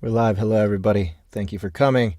We're live. Hello, everybody. Thank you for coming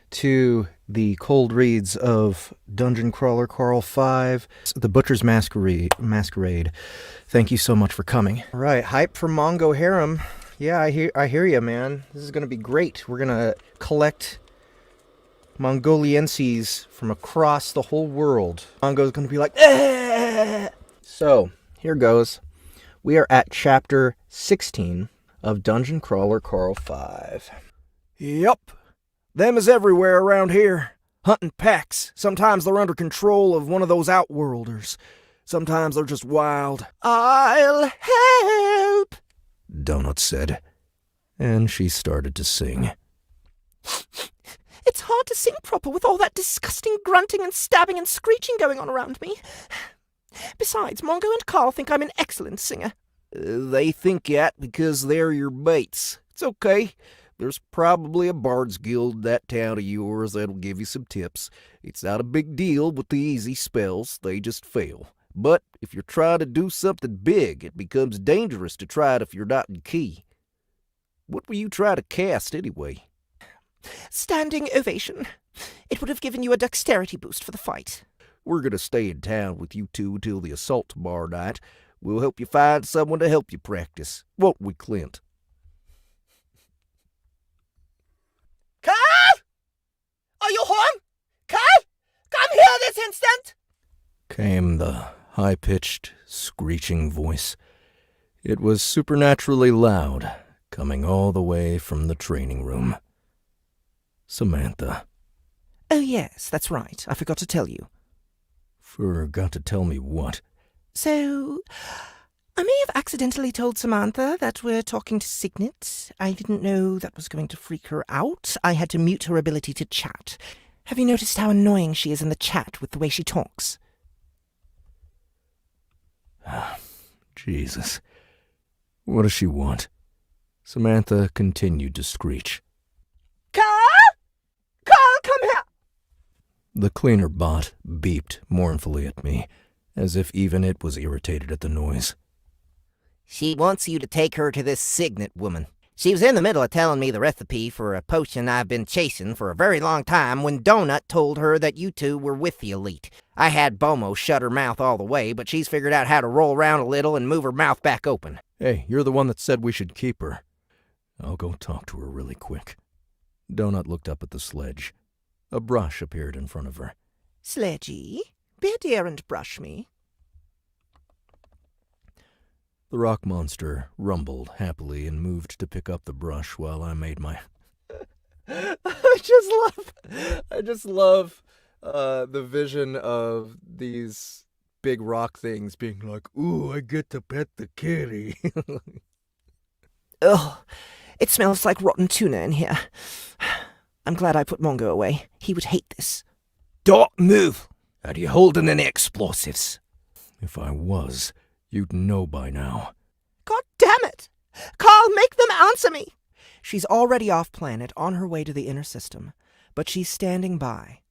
to the cold reads of Dungeon Crawler Carl 5, The Butcher's Masquerade. Thank you so much for coming. All right, hype for Mongo Harem. Yeah, I hear you, man. This is going to be great. We're going to collect Mongolienses from across the whole world. Mongo's going to be like, "Ah!" So, here goes. We are at chapter 16 of Dungeon Crawler Carl 5. Yup. Them is everywhere around here. Hunting packs. Sometimes they're under control of one of those outworlders. Sometimes they're just wild. I'll help, Donut said. And she started to sing. It's hard to sing proper with all that disgusting grunting and stabbing and screeching going on around me. Besides, Mongo and Carl think I'm an excellent singer. They think that because they're your mates. It's okay. There's probably a Bard's Guild in that town of yours that'll give you some tips. It's not a big deal with the easy spells. They just fail. But if you're trying to do something big, it becomes dangerous to try it if you're not in key. What were you trying to cast anyway? Standing ovation. It would have given you a dexterity boost for the fight. We're going to stay in town with you two till the assault tomorrow night. We'll help you find someone to help you practice. Won't we, Clint? Carl! Are you home? Carl! Come here this instant! Came the high-pitched, screeching voice. It was supernaturally loud, coming all the way from the training room. Samantha. Oh yes, that's right. I forgot to tell you. Forgot to tell me what? So, I may have accidentally told Samantha that we're talking to Signet. I didn't know that was going to freak her out. I had to mute her ability to chat. Have you noticed how annoying she is in the chat with the way she talks? Jesus. What does she want? Samantha continued to screech. Carl! Carl, come here! The cleaner bot beeped mournfully at me, as if even it was irritated at the noise. She wants you to take her to this Signet woman. She was in the middle of telling me the recipe for a potion I've been chasing for a very long time when Donut told her that you two were with the elite. I had Bomo shut her mouth all the way, but she's figured out how to roll around a little and move her mouth back open. Hey, you're the one that said we should keep her. I'll go talk to her really quick. Donut looked up at the sledge. A brush appeared in front of her. Sledgy, be dear and brush me. The rock monster rumbled happily and moved to pick up the brush while I made my... I just love the vision of these big rock things being like, ooh, I get to pet the kitty. Ugh, it smells like rotten tuna in here. I'm glad I put Mongo away. He would hate this. Don't move! Are you holding any explosives? If I was, you'd know by now. God damn it! Carl, make them answer me! She's already off planet, on her way to the inner system, but she's standing by.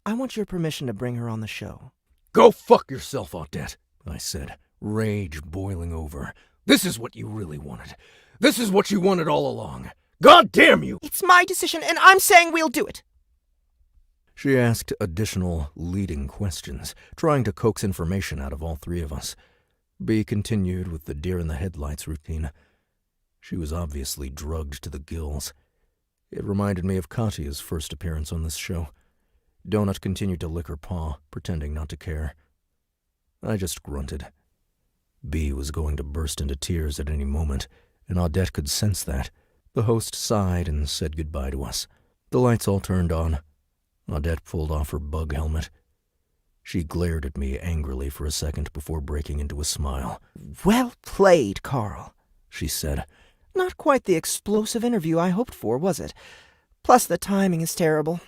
I want your permission to bring her on the show. Go fuck yourself, Odette, I said, rage boiling over. This is what you really wanted. This is what you wanted all along. God damn you! It's my decision, and I'm saying we'll do it. She asked additional leading questions, trying to coax information out of all three of us. B continued with the deer-in-the-headlights routine. She was obviously drugged to the gills. It reminded me of Katya's first appearance on this show. Donut continued to lick her paw, pretending not to care. I just grunted. B was going to burst into tears at any moment, and Odette could sense that. The host sighed and said goodbye to us. The lights all turned on. Odette pulled off her bug helmet. She glared at me angrily for a second before breaking into a smile. Well played, Carl, she said. Not quite the explosive interview I hoped for, was it? Plus the timing is terrible.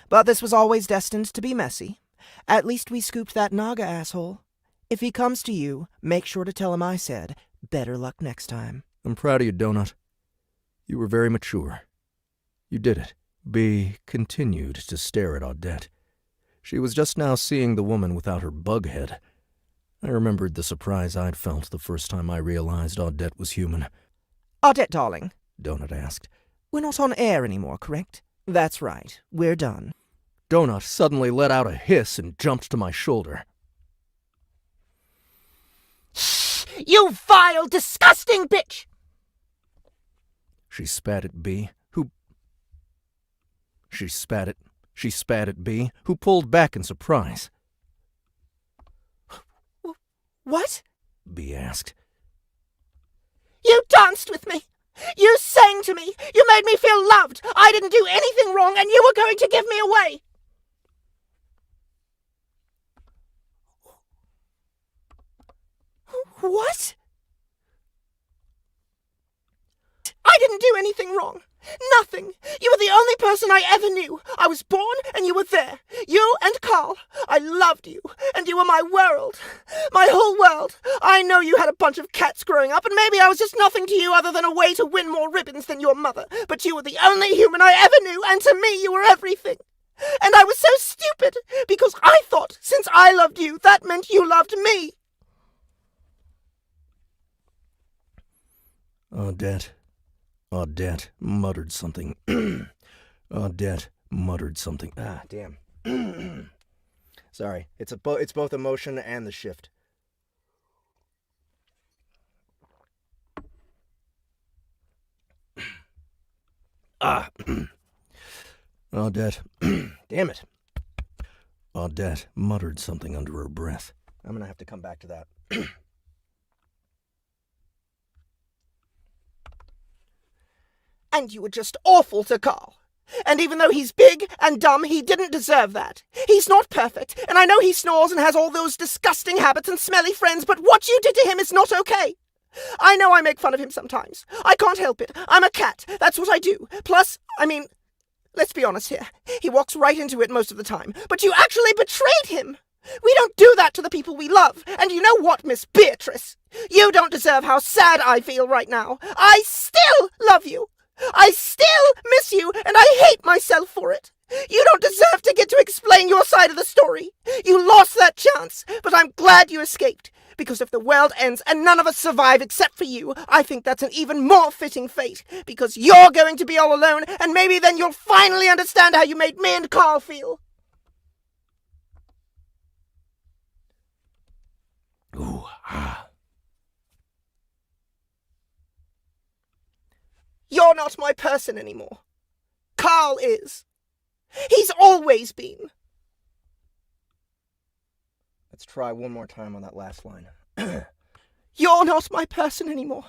But this was always destined to be messy. At least we scooped that Naga asshole. If he comes to you, make sure to tell him I said, better luck next time. I'm proud of you, Donut. You were very mature. You did it. B continued to stare at Odette. She was just now seeing the woman without her bug head. I remembered the surprise I'd felt the first time I realized Odette was human. Odette, darling, Donut asked. we're not on air anymore, correct? That's right. We're done. Donut suddenly let out a hiss and jumped to my shoulder. Shh! You vile, disgusting bitch! She spat at B, who pulled back in surprise. What? B asked. You danced with me! You sang to me! You made me feel loved! I didn't do anything wrong, and you were going to give me away! What? I didn't do anything wrong. Nothing. You were the only person I ever knew. I was born and you were there. You and Carl. I loved you, and you were my world. My whole world. I know you had a bunch of cats growing up, and maybe I was just nothing to you other than a way to win more ribbons than your mother. But you were the only human I ever knew, and to me you were everything. And I was so stupid, because I thought, since I loved you, that meant you loved me. Odette muttered something. Odette muttered something. Ah, damn. Sorry. It's both emotion and the shift. Odette. Damn it. Odette muttered something under her breath. I'm gonna have to come back to that. And you were just awful to Carl. And even though he's big and dumb, he didn't deserve that. He's not perfect, and I know he snores and has all those disgusting habits and smelly friends, but what you did to him is not okay. I know I make fun of him sometimes. I can't help it. I'm a cat. That's what I do. Plus, let's be honest here. He walks right into it most of the time. But you actually betrayed him. We don't do that to the people we love. And you know what, Miss Beatrice? You don't deserve how sad I feel right now. I still love you. I still miss you, and I hate myself for it. You don't deserve to get to explain your side of the story. You lost that chance, but I'm glad you escaped. Because if the world ends and none of us survive except for you, I think that's an even more fitting fate. Because you're going to be all alone, and maybe then you'll finally understand how you made me and Carl feel. Ooh, ah. You're not my person anymore. Carl is. He's always been. Let's try one more time on that last line. You're not my person anymore.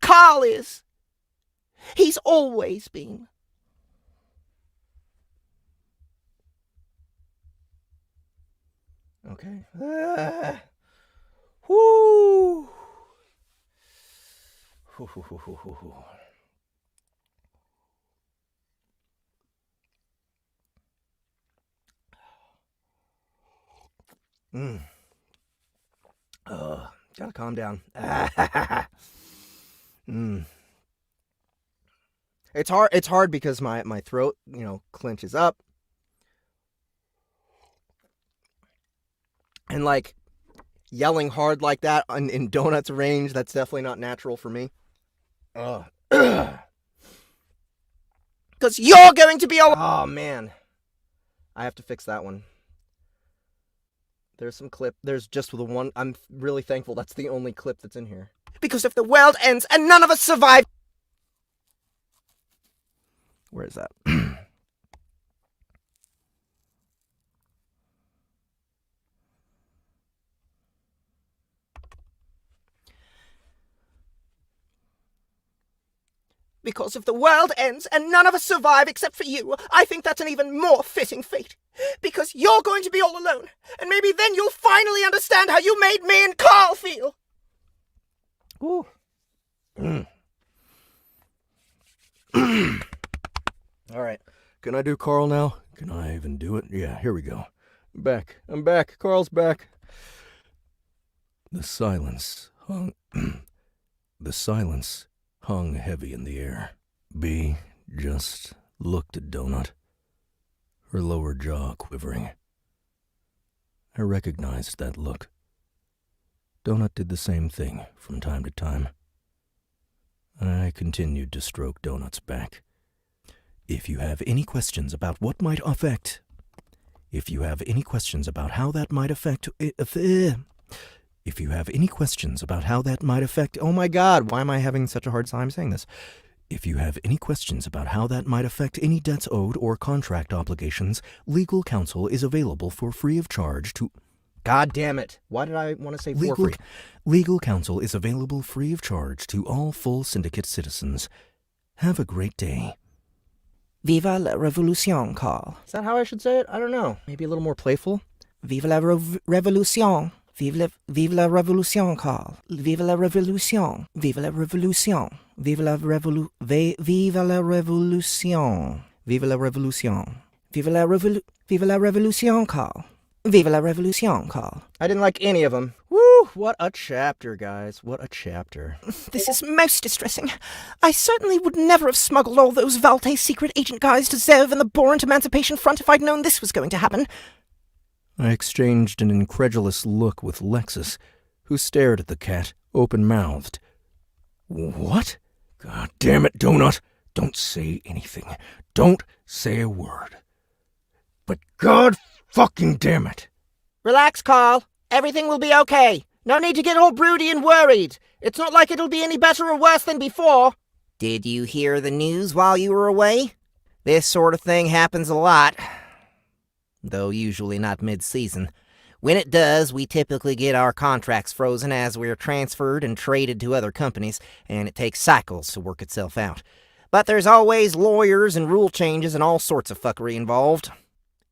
Carl is. He's always been. Okay. Whoo! Gotta calm down. It's hard because my throat, clenches up. And like yelling hard like that in Donut's range, that's definitely not natural for me. Because you're going to be all... Oh man. I have to fix that one. There's some clip. There's just the one. I'm really thankful that's the only clip that's in here. Because if the world ends and none of us survive... Where is that? Because if the world ends and none of us survive except for you, I think that's an even more fitting fate. Because you're going to be all alone, and maybe then you'll finally understand how you made me and Carl feel. Ooh. All right. Can I do Carl now? Can I even do it? Yeah, here we go. I'm back. Carl's back. The silence hung heavy in the air. B just looked at Donut, her lower jaw quivering. I recognized that look. Donut did the same thing from time to time. I continued to stroke Donut's back. If you have any questions about what might affect... If you have any questions about how that might affect... If you have any questions about how that might affect... Oh my god, why am I having such a hard time saying this? If you have any questions about how that might affect any debts owed or contract obligations, legal counsel is available for free of charge to... God damn it. Why did I want to say for free? Legal counsel is available free of charge to all full syndicate citizens. Have a great day. Viva la Revolution, Carl. Is that how I should say it? I don't know. Maybe a little more playful? Viva la Revolution. Vive la Revolution, Carl. Viva la Revolution. Viva la Revolution. Viva la Revolution. Viva la Revolution. Viva la Revolution. Viva la Revolution, Carl. Viva la Revolution, Carl. I didn't like any of them. Woo! What a chapter, guys. What a chapter. This is most distressing. I certainly would never have smuggled all those Valte secret agent guys to Zev and the Borant Emancipation Front if I'd known this was going to happen. I exchanged an incredulous look with Lexus, who stared at the cat, open-mouthed. What? God damn it, Donut. Don't say anything. Don't say a word. But God fucking damn it. Relax, Carl. Everything will be okay. No need to get all broody and worried. It's not like it'll be any better or worse than before. Did you hear the news while you were away? This sort of thing happens a lot. Though usually not mid-season. When it does, we typically get our contracts frozen as we're transferred and traded to other companies, and it takes cycles to work itself out. But there's always lawyers and rule changes and all sorts of fuckery involved.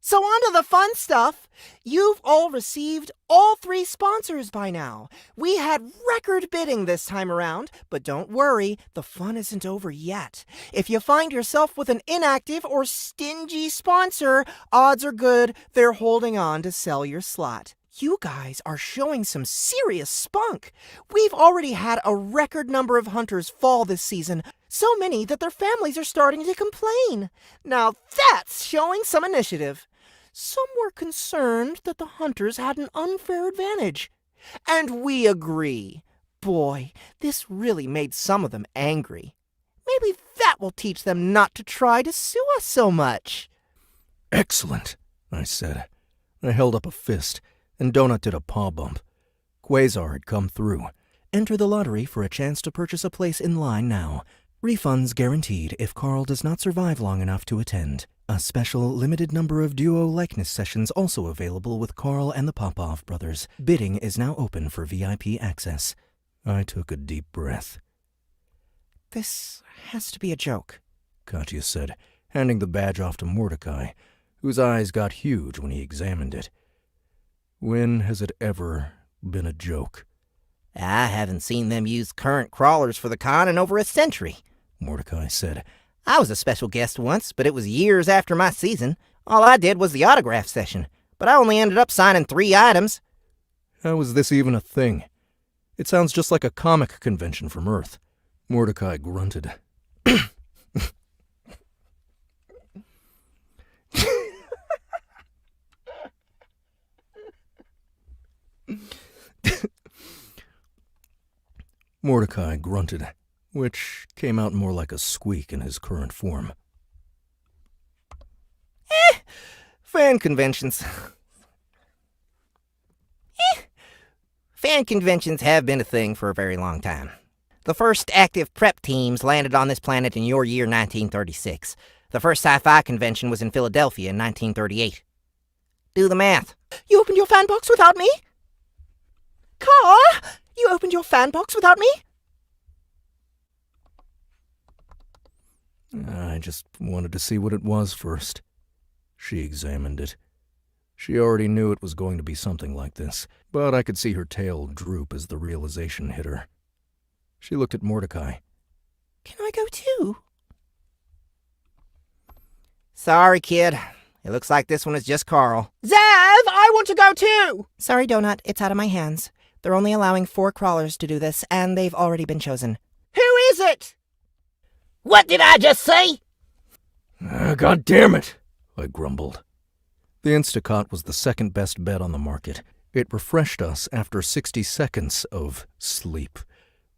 So on to the fun stuff. You've all received all 3 sponsors by now. We had record bidding this time around, but don't worry, the fun isn't over yet. If you find yourself with an inactive or stingy sponsor, odds are good they're holding on to sell your slot. You guys are showing some serious spunk. We've already had a record number of hunters fall this season, so many that their families are starting to complain. Now that's showing some initiative. Some were concerned that the hunters had an unfair advantage. And we agree. Boy, this really made some of them angry. Maybe that will teach them not to try to sue us so much. Excellent, I said. I held up a fist, and Donut did a paw bump. Quasar had come through. Enter the lottery for a chance to purchase a place in line now. Refunds guaranteed if Carl does not survive long enough to attend. A special limited number of duo likeness sessions also available with Carl and the Popov brothers. Bidding is now open for VIP access. I took a deep breath. This has to be a joke, Katya said, handing the badge off to Mordecai, whose eyes got huge when he examined it. When has it ever been a joke? I haven't seen them use current crawlers for the con in over a century, Mordecai said. I was a special guest once, but it was years after my season. All I did was the autograph session, but I only ended up signing 3 items. How is this even a thing? It sounds just like a comic convention from Earth. Mordecai grunted. Mordecai grunted, which came out more like a squeak in his current form. Fan conventions. Fan conventions have been a thing for a very long time. The first active prep teams landed on this planet in your year 1936. The first sci-fi convention was in Philadelphia in 1938. Do the math. You opened your fan box without me? Carl, you opened your fan box without me? I just wanted to see what it was first. She examined it. She already knew it was going to be something like this, but I could see her tail droop as the realization hit her. She looked at Mordecai. Can I go too? Sorry, kid. It looks like this one is just Carl. Zev, I want to go too! Sorry, Donut, it's out of my hands. They're only allowing 4 crawlers to do this, and they've already been chosen. Who is it? What did I just say? God damn it, I grumbled. The Instacot was the second best bet on the market. It refreshed us after 60 seconds of sleep.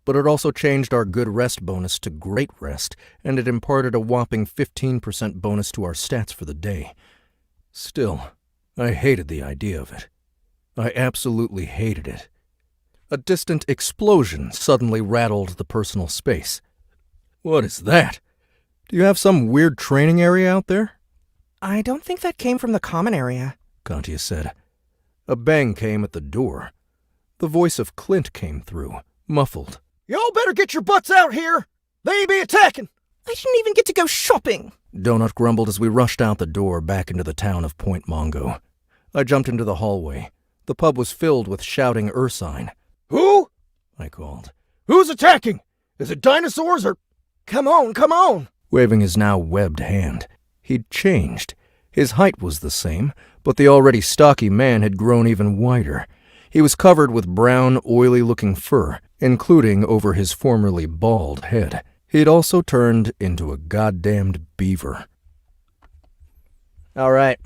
but it also changed our good rest bonus to great rest, and it imparted a whopping 15% bonus to our stats for the day. Still, I hated the idea of it. I absolutely hated it. A distant explosion suddenly rattled the personal space. What is that? Do you have some weird training area out there? I don't think that came from the common area, Gantia said. A bang came at the door. The voice of Clint came through, muffled. Y'all better get your butts out here! They be attacking! I didn't even get to go shopping! Donut grumbled as we rushed out the door back into the town of Point Mongo. I jumped into the hallway. The pub was filled with shouting Ursine. Who? I called. Who's attacking? Is it dinosaurs or... Come on, come on! Waving his now webbed hand. He'd changed. His height was the same, but the already stocky man had grown even wider. He was covered with brown, oily-looking fur, including over his formerly bald head. He'd also turned into a goddamned beaver. All right.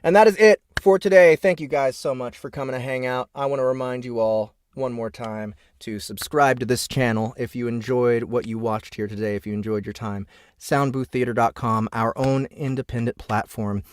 And that is it for today. Thank you guys so much for coming to hang out. I want to remind you all one more time to subscribe to this channel if you enjoyed what you watched here today, if you enjoyed your time. Soundbooththeater.com, our own independent platform.